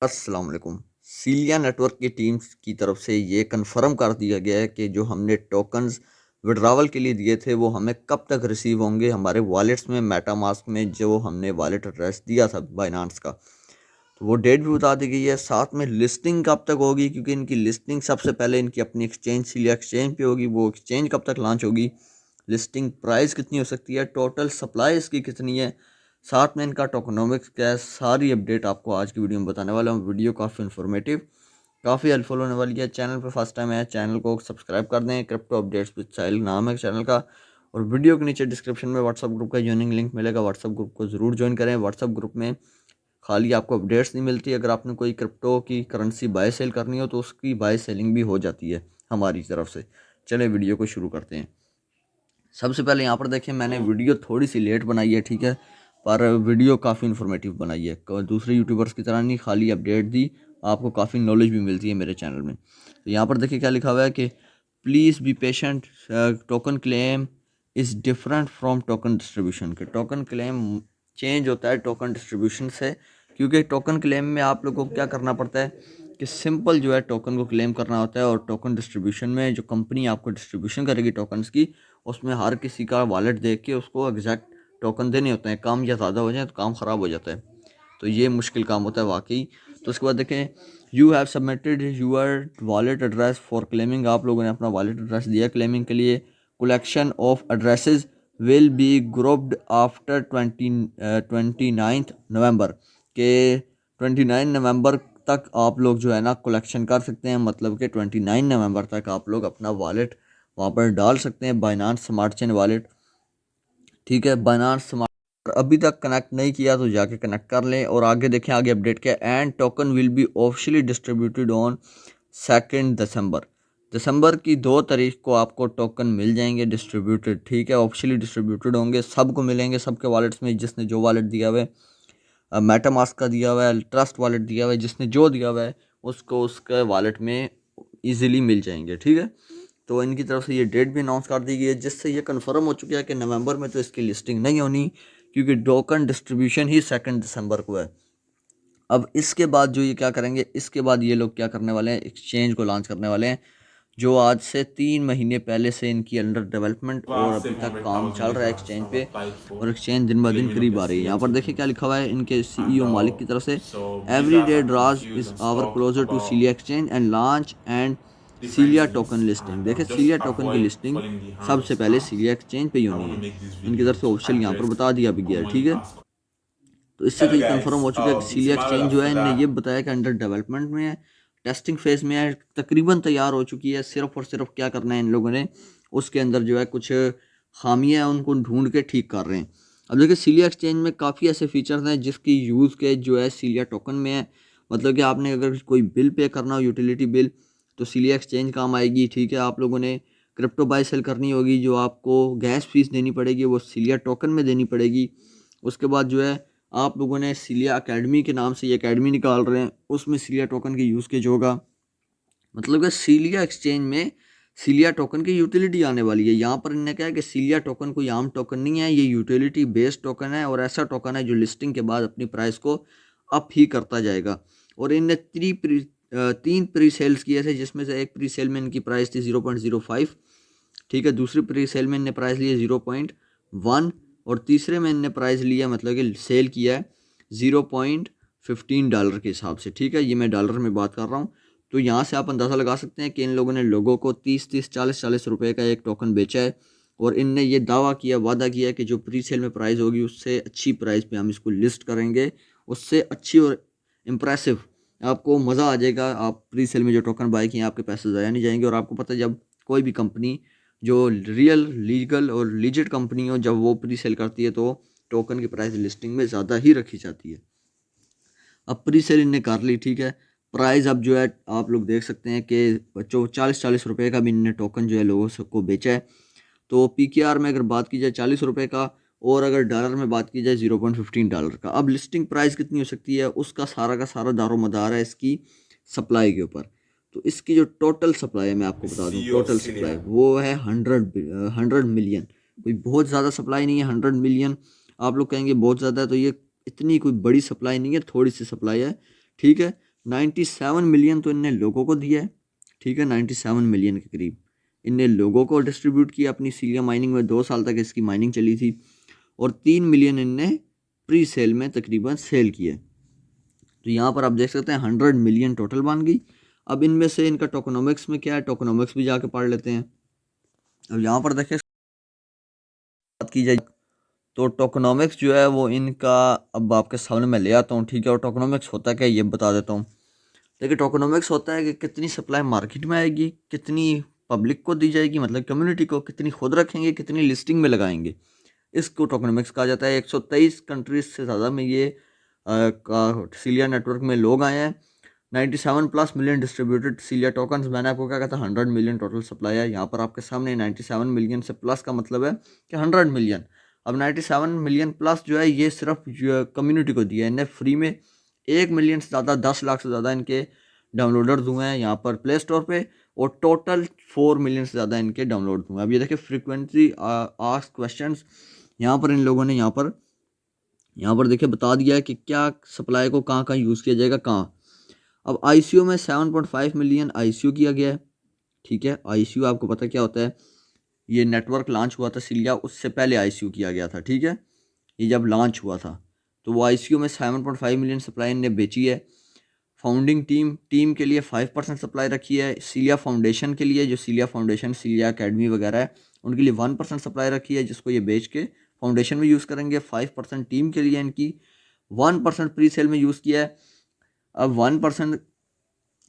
अस्सलाम वालेकुम। सीलिया नेटवर्क की टीम की तरफ से ये कंफर्म कर दिया गया है कि जो हमने टोकन्स विड्रावल के लिए दिए थे वो हमें कब तक रिसीव होंगे हमारे वॉलेट्स में, मेटामास्क में, जो हमने वॉलेट एड्रेस दिया था बाइनांस का। तो वो डेट भी बता दी गई है, साथ में लिस्टिंग कब तक होगी, क्योंकि इनकी लिस्टिंग सबसे पहले इनकी अपनी एक्सचेंज सीलिया एक्सचेंज पे होगी। वो एक्सचेंज कब तक लॉन्च होगी, लिस्टिंग प्राइस कितनी हो सकती है, टोटल सप्लाई इसकी कितनी है, साथ में इनका टोकनोमिक्स क्या है, सारी अपडेट आपको आज की वीडियो में बताने वाला हूँ। वीडियो काफ़ी इन्फॉर्मेटिव, काफ़ी हेल्पफुल होने वाली है। चैनल पर फर्स्ट टाइम है, चैनल को सब्सक्राइब कर दें। क्रिप्टो अपडेट्स विद साहिल नाम है चैनल का। और वीडियो के नीचे डिस्क्रिप्शन में व्हाट्सअप ग्रुप का ज्वाइनिंग लिंक मिलेगा, व्हाट्सअप ग्रुप को ज़रूर ज्वाइन करें। व्हाट्सअप ग्रुप में खाली आपको अपडेट्स नहीं मिलती, अगर आपने कोई क्रिप्टो की करेंसी बाय सेल करनी हो तो उसकी बाय सेलिंग भी हो जाती है हमारी तरफ से। चलें वीडियो को शुरू करते हैं। सबसे पहले यहाँ पर देखें, मैंने वीडियो थोड़ी सी लेट बनाई है, ठीक है, पर वीडियो काफ़ी इन्फॉर्मेटिव बनाई है। दूसरे यूट्यूबर्स की तरह नहीं खाली अपडेट दी, आपको काफ़ी नॉलेज भी मिलती है मेरे चैनल में। तो यहाँ पर देखिए क्या लिखा हुआ है कि please be patient, token claim is different from token distribution. के टोकन क्लेम चेंज होता है टोकन डिस्ट्रीब्यूशन से, क्योंकि टोकन क्लेम में आप लोगों को क्या करना पड़ता है कि सिंपल जो है टोकन को क्लेम करना होता है, और टोकन डिस्ट्रीब्यूशन में जो कंपनी आपको डिस्ट्रीब्यूशन करेगी टोकन्स की, उसमें हर किसी का वॉलेट देख के उसको एग्जैक्ट टोकन देने होते हैं। काम या ज़्यादा हो जाए तो काम ख़राब हो जाता है, तो ये मुश्किल काम होता है वाकई। तो उसके बाद देखें, you have submitted your wallet address for claiming. आप लोगों ने अपना वॉलेट एड्रेस दिया क्लेमिंग के लिए। Collection of addresses will be grouped after 29 नवंबर के 29 नवंबर तक आप लोग जो है ना कलेक्शन कर सकते हैं। मतलब कि 29 नवंबर तक आप लोग अपना वॉलेट वहाँ पर डाल सकते हैं, बाइनांस स्मार्ट चेन वॉलेट, ठीक है। बाइनांस स्मार्ट अभी तक कनेक्ट नहीं किया तो जाके कनेक्ट कर लें। और आगे देखें, आगे अपडेट क्या, and token will be officially distributed on 2 दिसंबर। दिसंबर की 2 तारीख को आपको टोकन मिल जाएंगे डिस्ट्रीब्यूटेड, ठीक है, ऑफिशियली डिस्ट्रीब्यूटेड होंगे, सबको मिलेंगे, सबके वॉलेट्स में जिसने जो वॉलेट दिया हुआ है, मेटामास्क का दिया हुआ है, ट्रस्ट वॉलेट दिया हुआ है, जिसने जो दिया हुआ है उसको उसके वॉलेट में ईजिली मिल जाएंगे, ठीक है। तो इनकी तरफ से ये डेट भी अनाउंस कर दी गई है, जिससे ये कंफर्म हो चुका है कि नवंबर में तो इसकी लिस्टिंग नहीं होनी, क्योंकि टोकन डिस्ट्रीब्यूशन ही 2 दिसंबर को है। अब इसके बाद जो ये क्या करेंगे, इसके बाद ये लोग क्या करने वाले हैं, एक्सचेंज को लॉन्च करने वाले हैं, जो आज से 3 महीने पहले से इनकी अंडर डेवलपमेंट और About अभी तक काम 700,000 चल रहा है users एक्सचेंज have पे, applied और for एक्सचेंज दिन ब दिन claiming करीब the आ रही है। यहाँ CEX पर देखिए क्या token. लिखा हुआ है इनके And सीईओ मालिक की तरफ से, so these every guys day are draws confused is and our stuck closer to about Celia exchange and launch and different Celia things. Token listing. And देखिए just सीलिया to टोकन की avoid listing falling in the hands of सबसे पहले scams, सीलिया exchange पे ही I होनी want to है। make this इनकी video तरफ से to ऑफिशियल यहाँ पर address बता दिया भी गया है, ठीक commonly है। asked. तो इससे तो Hello ये कंफर्म guys, हो चुका है कि it's सीलिया Emmanuel एक्सचेंज जो है, इनने Afida. ये बताया कि अंडर डेवलपमेंट में है, टेस्टिंग फेज में है, तकरीबन तैयार हो चुकी है। सिर्फ और सिर्फ क्या करना है इन लोगों ने, उसके अंदर जो है कुछ खामियां हैं उनको ढूंढ के ठीक कर रहे हैं। अब देखिए सीलिया एक्सचेंज में काफ़ी ऐसे फीचर्स हैं जिसकी यूज़ केस जो है सीलिया टोकन में है। मतलब कि आपने अगर कोई बिल पे करना हो, यूटिलिटी बिल, तो सीलिया एक्सचेंज काम आएगी, ठीक है। आप लोगों ने क्रिप्टो बाय सेल करनी होगी, जो आपको गैस फीस देनी पड़ेगी वो सीलिया टोकन में देनी पड़ेगी। उसके बाद जो है आप लोगों ने सीलिया अकेडमी के नाम से ये अकेडमी निकाल रहे हैं, उसमें सीलिया टोकन की यूज़ केज होगा। मतलब कि सीलिया एक्सचेंज में सीलिया टोकन की यूटिलिटी आने वाली है। यहाँ पर इन्होंने कहा है कि सीलिया टोकन कोई आम टोकन नहीं है, ये यूटिलिटी बेस्ड टोकन है, और ऐसा टोकन है जो लिस्टिंग के बाद अपनी प्राइस को अप ही करता जाएगा। और इनने 3 प्री सेल्स किए थे, जिसमें से एक प्री सेल में इनकी प्राइस थी 0.05, ठीक है। दूसरी प्री सेल में इनने प्राइस लिया 0.1, और तीसरे में इनने प्राइस लिया, मतलब कि सेल किया है $0.15 के हिसाब से, ठीक है। ये मैं डॉलर में बात कर रहा हूँ। तो यहाँ से आप अंदाज़ा लगा सकते हैं कि इन लोगों ने लोगों को 30-30, 40-40 रुपए का एक टोकन बेचा है, और इनने ये दावा किया, वादा किया कि जो प्री सेल में प्राइस होगी उससे अच्छी प्राइस पे हम इसको लिस्ट करेंगे, उससे अच्छी और इम्प्रेसिव, आपको मज़ा आ जाएगा। आप प्री सेल में जो टोकन बाय किए आपके पैसे ज़ाया नहीं जाएंगे। और आपको पता है जब कोई भी कंपनी जो रियल लीगल और लीजिट कंपनी हो, जब वो प्री सेल करती है तो टोकन की प्राइस लिस्टिंग में ज़्यादा ही रखी जाती है। अब प्री सेल इनने कर ली, ठीक है। प्राइस अब जो है आप लोग देख सकते हैं कि बच्चों 40-40 रुपए का भी इनने टोकन जो है लोगों सबको बेचा है। तो पीकेआर में अगर बात की जाए 40 रुपए का, और अगर डॉलर में बात की जाए $0.15 का। अब लिस्टिंग प्राइस कितनी हो सकती है, उसका सारा का सारा दारोमदार है इसकी सप्लाई के ऊपर। तो इसकी जो टोटल सप्लाई है, मैं The आपको बता दूं, CEO of total supply Cilia. वो है 100 मिलियन। कोई बहुत ज़्यादा सप्लाई नहीं है 100 मिलियन। आप लोग कहेंगे बहुत ज़्यादा है, तो ये इतनी कोई बड़ी सप्लाई नहीं है, थोड़ी सी सप्लाई है, ठीक है। 97 मिलियन तो इनने लोगों को दिया है, ठीक है, 97 मिलियन के करीब इनने लोगों को डिस्ट्रीब्यूट किया अपनी सीलिया माइनिंग में। 2 साल तक इसकी माइनिंग चली थी और 3 मिलियन इनने प्री सेल में तकरीबन सेल किए। तो यहाँ पर आप देख सकते हैं 100 मिलियन टोटल बन गई। अब इनमें से इनका टोकनोमिक्स में क्या है, टोकनोमिक्स भी जाके पढ़ लेते हैं। अब यहाँ पर देखें बात की जाए तो टोकनोमिक्स जो है वो इनका अब आपके सामने मैं ले आता हूँ, ठीक है। और टोकनोमिक्स होता है क्या ये बता देता हूँ। देखिए टोकनोमिक्स होता है कि कितनी सप्लाई मार्केट में आएगी, कितनी पब्लिक को दी जाएगी, मतलब कम्युनिटी को, कितनी खुद रखेंगे, कितनी लिस्टिंग में लगाएंगे, इसको टोकनोमिक्स कहा जाता है। 123 कंट्रीज से ज़्यादा में ये सीलिया नेटवर्क में लोग आए हैं। 97+ मिलियन डिस्ट्रीब्यूटेड सीलिया टोकन्स, मैंने आपको क्या कहता है 100 मिलियन टोटल सप्लाई है। यहाँ पर आपके सामने 97 मिलियन से प्लस का मतलब है कि 100 मिलियन। अब 97 मिलियन प्लस जो है ये सिर्फ कम्युनिटी को दिया है इन्हें फ्री में। 1 मिलियन से ज़्यादा, 10 लाख से ज़्यादा इनके डाउनलोडर्स हुए हैं यहाँ पर प्ले स्टोर पे, और टोटल 4 मिलियन से ज़्यादा इनके डाउनलोड हुए हैं। अब ये देखिए फ्रीक्वेंटली आस्क्ड क्वेश्चंस, यहाँ पर इन लोगों ने यहाँ पर देखिए बता दिया है कि क्या सप्लाई को कहाँ कहाँ यूज़ किया जाएगा, कहाँ। अब आईसीयू में 7.5 मिलियन आईसीयू किया गया है, ठीक है। आईसीयू आपको पता क्या होता है, ये नेटवर्क लॉन्च हुआ था सीलिया, उससे पहले आईसीयू किया गया था, ठीक है। ये जब लॉन्च हुआ था तो वो आईसीयू में 7.5 मिलियन सप्लाई ने बेची है। फाउंडिंग टीम के लिए 5% सप्लाई रखी है। सीलिया फाउंडेशन के लिए, जो सीलिया फाउंडेशन, सीलिया एकेडमी वगैरह है, उनके लिए 1% सप्लाई रखी है, जिसको ये बेच के फाउंडेशन में यूज़ करेंगे। 5% टीम के लिए इनकी, 1% प्री सेल में यूज़ किया है। अब 1%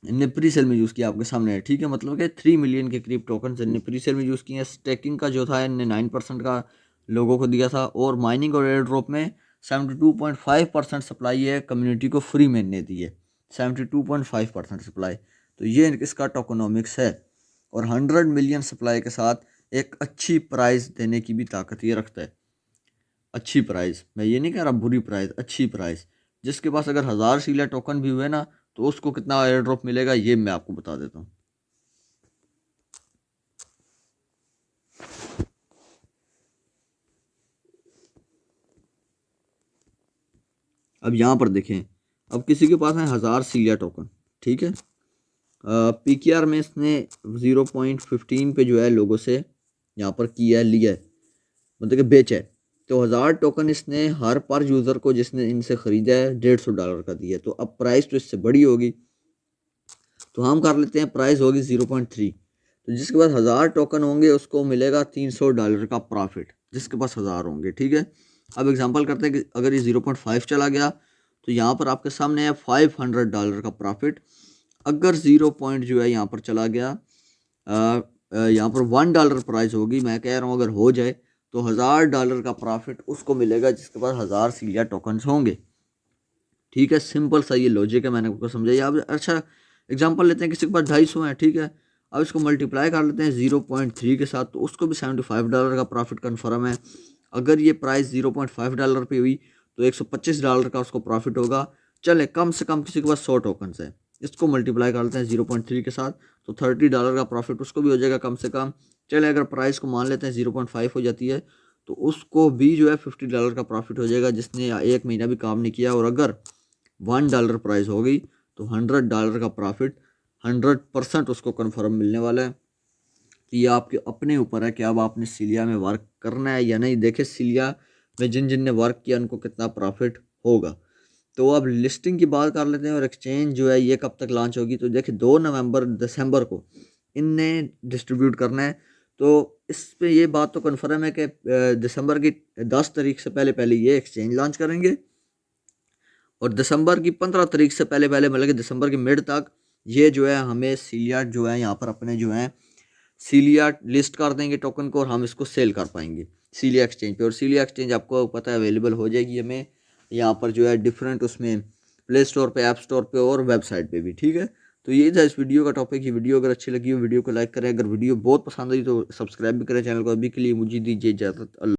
इनने प्री सेल में यूज़ किया आपके सामने है, ठीक है। मतलब कि 3 मिलियन के करीब टोकन इनने प्री सेल में यूज़ किए हैं। स्टेकिंग का जो था इनने 9% का लोगों को दिया था, और माइनिंग और एयर ड्रॉप में 72.5% सप्लाई है कम्युनिटी को फ्री में इनने दी है। 72.5% सप्लाई, तो ये इसका टोकनोमिक्स है। और 100 मिलियन सप्लाई के साथ एक अच्छी प्राइस देने की भी ताकत ये रखता है। अच्छी प्राइस, मैं ये नहीं कह रहा बुरी प्राइस, अच्छी प्राइस। जिसके पास अगर 1000 सीलिया टोकन भी हुए ना, तो उसको कितना एयर ड्रॉप मिलेगा ये मैं आपको बता देता हूँ। अब यहाँ पर देखें, अब किसी के पास है 1000 सीलिया टोकन, ठीक है। पीकेआर में इसने 0.15 पे जो है लोगों से यहाँ पर किया है, लिया है, मतलब कि बेचा है। तो 1000 टोकन इसने हर पर यूज़र को जिसने इनसे ख़रीदा है $150 का दिया है। तो अब प्राइस तो इससे बड़ी होगी, तो हम कर लेते हैं प्राइस होगी 0.3। तो जिसके पास 1000 टोकन होंगे उसको मिलेगा $300 का प्रॉफिट, जिसके पास 1000 होंगे, ठीक है। अब एग्जांपल करते हैं कि अगर ये 0.5 चला गया तो यहाँ पर आपके सामने है $500 का प्रॉफिट। अगर 0 पॉइंट जो है यहाँ पर चला गया, यहाँ पर $1 प्राइस होगी, मैं कह रहा हूँ अगर हो जाए तो $1000 का प्रॉफिट उसको मिलेगा जिसके पास 1000 सीलिया टोकन्स होंगे, ठीक है। सिंपल सा ये लॉजिक है, मैंने आपको समझाया। अब अच्छा एग्जांपल लेते हैं, किसी के पास 250 है, ठीक है। अब इसको मल्टीप्लाई कर लेते हैं 0.3 के साथ, तो उसको भी $75 का प्रॉफिट कन्फर्म है। अगर ये प्राइस $0.5 पे हुई तो $125 का उसको प्रॉफिट होगा। चले कम से कम किसी के पास 100 टोकन है, इसको मल्टीप्लाई कर लेते हैं 0.3 के साथ, तो $30 का प्रॉफिट उसको भी हो जाएगा कम से कम। चले अगर प्राइस को मान लेते हैं 0.5 हो जाती है तो उसको भी जो है $50 का प्रॉफिट हो जाएगा, जिसने 1 महीना भी काम नहीं किया। और अगर $1 प्राइस हो गई तो $100 का प्रॉफिट 100% उसको कन्फर्म मिलने वाला है। तो ये आपके अपने ऊपर है कि अब आपने सीलिया में वर्क करना है या नहीं। देखे सीलिया में जिन जिन ने वर्क किया उनको कितना प्रॉफिट होगा। तो अब लिस्टिंग की बात कर लेते हैं, और एक्सचेंज जो है ये कब तक लॉन्च होगी। तो देखिए 2 नवंबर दिसंबर को इनने डिस्ट्रीब्यूट करना है। तो इस पे ये बात तो कन्फर्म है कि दिसंबर की 10 तारीख से पहले पहले ये एक्सचेंज लॉन्च करेंगे, और दिसंबर की 15 तारीख से पहले पहले, मतलब कि दिसंबर की मिड तक ये जो है हमें सीलिया जो है यहाँ पर अपने जो है सीलिया लिस्ट कर देंगे टोकन को, और हम इसको सेल कर पाएंगे सीलिया एक्सचेंज पे। और सीलिया एक्सचेंज आपको पता है अवेलेबल हो जाएगी हमें यहाँ पर जो है डिफरेंट उसमें प्ले स्टोर पे, ऐप स्टोर पे और वेबसाइट पे भी, ठीक है। तो ये था इस वीडियो का टॉपिक। ये वीडियो अगर अच्छी लगी हो वीडियो को लाइक करें, अगर वीडियो बहुत पसंद आई तो सब्सक्राइब भी करें चैनल को। अभी के लिए मुझे दीजिए इजाज़त।